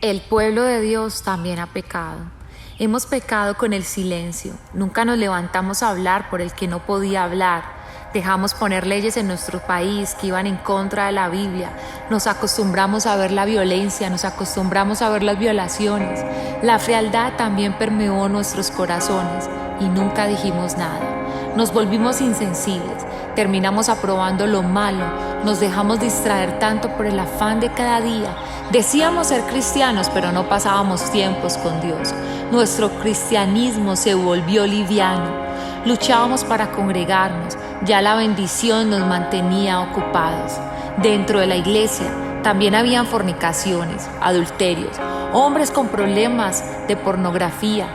El pueblo de Dios también ha pecado. Hemos pecado con el silencio. Nunca nos levantamos a hablar por el que no podía hablar. Dejamos poner leyes en nuestro país que iban en contra de la Biblia. Nos acostumbramos a ver la violencia, nos acostumbramos a ver las violaciones. La frialdad también permeó nuestros corazones y nunca dijimos nada. Nos volvimos insensibles, terminamos aprobando lo malo, nos dejamos distraer tanto por el afán de cada día. Decíamos ser cristianos, pero no pasábamos tiempos con Dios. Nuestro cristianismo se volvió liviano. Luchábamos para congregarnos, ya la bendición nos mantenía ocupados. Dentro de la iglesia también habían fornicaciones, adulterios, hombres con problemas de pornografía.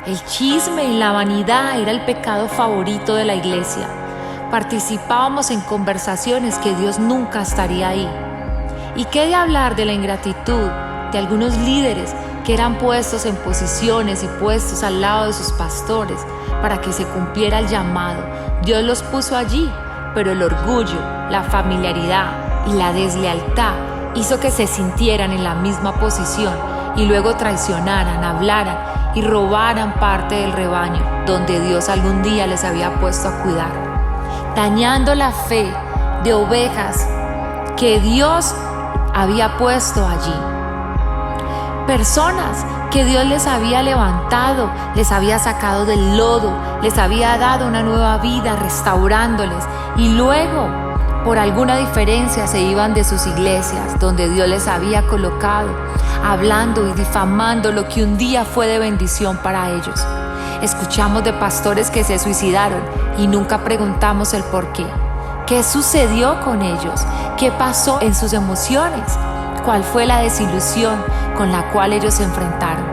El chisme y la vanidad era el pecado favorito de la iglesia. Participábamos en conversaciones que Dios nunca estaría ahí. ¿Y qué de hablar de la ingratitud de algunos líderes que eran puestos en posiciones y puestos al lado de sus pastores para que se cumpliera el llamado? Dios los puso allí, pero el orgullo, la familiaridad y la deslealtad hizo que se sintieran en la misma posición y luego traicionaran, hablaran y robaran parte del rebaño donde Dios algún día les había puesto a cuidar, dañando la fe de ovejas que Dios había puesto allí. Personas que Dios les había levantado, les había sacado del lodo, les había dado una nueva vida, restaurándoles, y luego, por alguna diferencia, se iban de sus iglesias donde Dios les había colocado, hablando y difamando lo que un día fue de bendición para ellos. Escuchamos de pastores que se suicidaron y nunca preguntamos el por qué. ¿Qué sucedió con ellos? ¿Qué pasó en sus emociones? ¿Cuál fue la desilusión con la cual ellos se enfrentaron?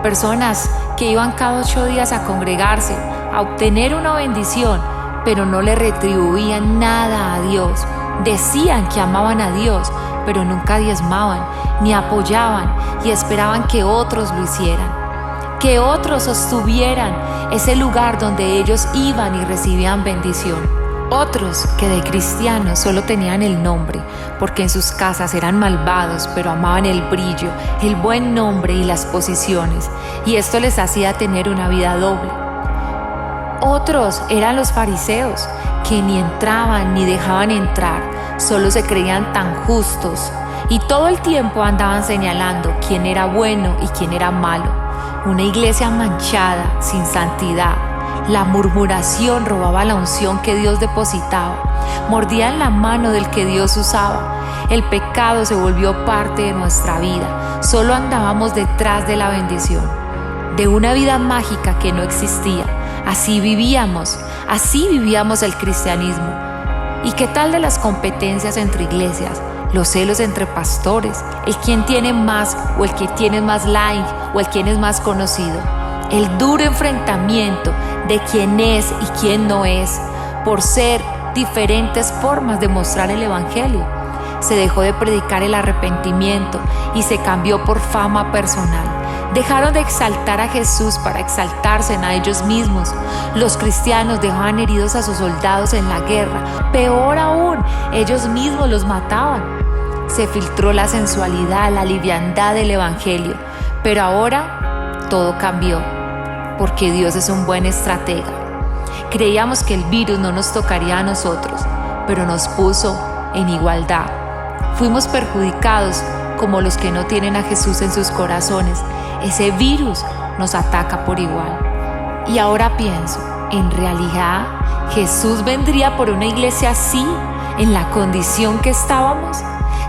Personas que iban cada 8 días a congregarse, a obtener una bendición, pero no le retribuían nada a Dios. Decían que amaban a Dios, pero nunca diezmaban, ni apoyaban y esperaban que otros lo hicieran, que otros sostuvieran ese lugar donde ellos iban y recibían bendición. Otros que de cristianos solo tenían el nombre, porque en sus casas eran malvados, pero amaban el brillo, el buen nombre y las posiciones, y esto les hacía tener una vida doble. Otros eran los fariseos, que ni entraban ni dejaban entrar, solo se creían tan justos, y todo el tiempo andaban señalando quién era bueno y quién era malo. Una iglesia manchada, sin santidad. La murmuración robaba la unción que Dios depositaba. Mordían la mano del que Dios usaba. El pecado se volvió parte de nuestra vida. Solo andábamos detrás de la bendición, de una vida mágica que no existía. Así vivíamos el cristianismo. ¿Y qué tal de las competencias entre iglesias? Los celos entre pastores, el quien tiene más o el que tiene más like o el quien es más conocido. El duro enfrentamiento de quién es y quién no es, por ser diferentes formas de mostrar el evangelio. Se dejó de predicar el arrepentimiento y se cambió por fama personal. Dejaron de exaltar a Jesús para exaltarse a ellos mismos. Los cristianos dejaban heridos a sus soldados en la guerra. Peor aún, ellos mismos los mataban. Se filtró la sensualidad, la liviandad del evangelio. Pero ahora todo cambió, porque Dios es un buen estratega. Creíamos que el virus no nos tocaría a nosotros, pero nos puso en igualdad. Fuimos perjudicados como los que no tienen a Jesús en sus corazones. Ese virus nos ataca por igual. Y ahora pienso, ¿en realidad Jesús vendría por una iglesia así, en la condición que estábamos?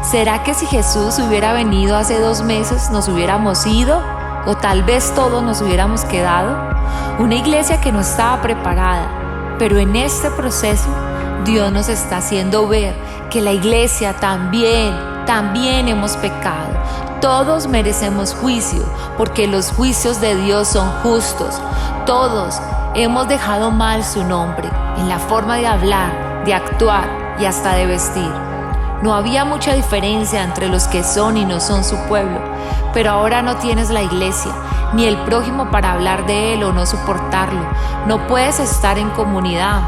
¿Será que si Jesús hubiera venido hace 2 meses nos hubiéramos ido? ¿O tal vez todos nos hubiéramos quedado? Una iglesia que no estaba preparada, pero en este proceso Dios nos está haciendo ver que la iglesia también hemos pecado. Todos merecemos juicio, porque los juicios de Dios son justos. Todos hemos dejado mal su nombre en la forma de hablar, de actuar y hasta de vestir. No había mucha diferencia entre los que son y no son su pueblo, pero ahora no tienes la iglesia, ni el prójimo para hablar de él o no soportarlo. No puedes estar en comunidad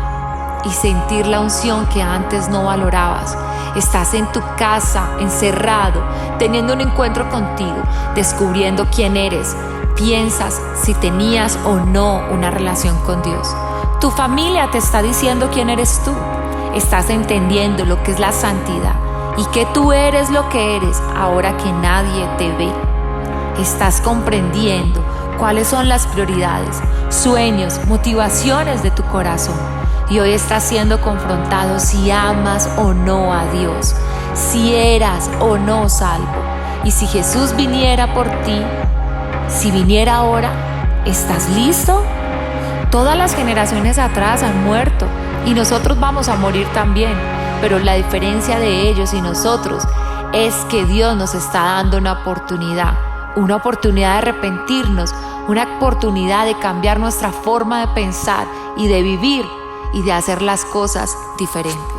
y sentir la unción que antes no valorabas. Estás en tu casa, encerrado, teniendo un encuentro contigo, descubriendo quién eres. Piensas si tenías o no una relación con Dios. Tu familia te está diciendo quién eres tú. Estás entendiendo lo que es la santidad y que tú eres lo que eres ahora que nadie te ve. Estás comprendiendo cuáles son las prioridades, sueños, motivaciones de tu corazón. Y hoy estás siendo confrontado si amas o no a Dios, si eras o no salvo. Y si Jesús viniera por ti, si viniera ahora, ¿estás listo? Todas las generaciones atrás han muerto y nosotros vamos a morir también, pero la diferencia de ellos y nosotros es que Dios nos está dando una oportunidad de arrepentirnos, una oportunidad de cambiar nuestra forma de pensar y de vivir y de hacer las cosas diferentes.